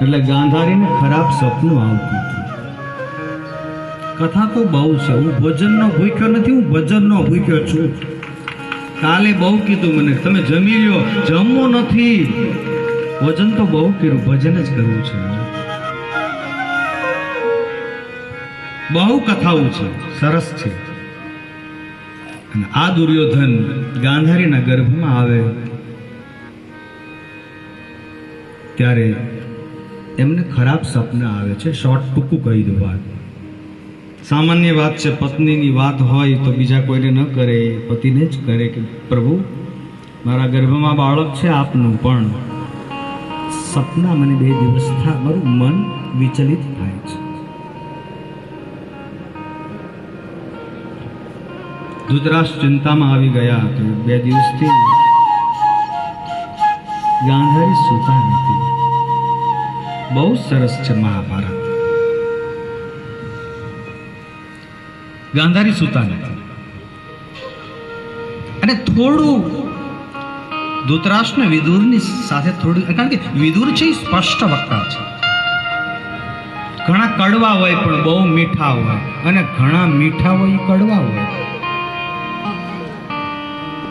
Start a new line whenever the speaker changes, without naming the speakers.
એટલે ગાંધારીને ખરાબ સપનું આવતું હતું. કથા તો બહુ છે. હું ભોજનનો ભૂખ્યો નથી, હું ભજનનો ભૂખ્યો છું. કાલે બહુ કીધું મને, તમે જમી લ્યો. જમવું નથી, ભોજન તો બહુ કર્યું, ભજન જ કરવું છે. બહુ કથાઓ છે, સરસ છે. અને આ દુર્યોધન ગાંધારીના ગર્ભમાં આવે ત્યારે એમને ખરાબ સપના આવે છે. શોર્ટ ટૂંકું કહી દો વાત. સામાન્ય વાત છે, પત્નીની વાત હોય તો બીજા કોઈને ન કરે, પતિને જ કરે કે પ્રભુ મારા ગર્ભમાં બાળક છે આપનું, પણ સપના મને 2 દિવસ મારું મન વિચલિત થાય છે. ધૃતરાષ્ટ્ર ચિંતામાં આવી ગયા. તો 2 દિવસથી ગાંધારી સૂતા નથી. બહુ સરસ છે મહાભારત. ગાંધારી સૂતા નથી. અને થોડું ધૃતરાષ્ટ્ર વિદુરની સાથે થોડું, કારણ કે વિદુર છે એ સ્પષ્ટ વક્તા છે. ઘણા કડવા હોય પણ બહુ મીઠા હોય, અને ઘણા મીઠા હોય કડવા હોય.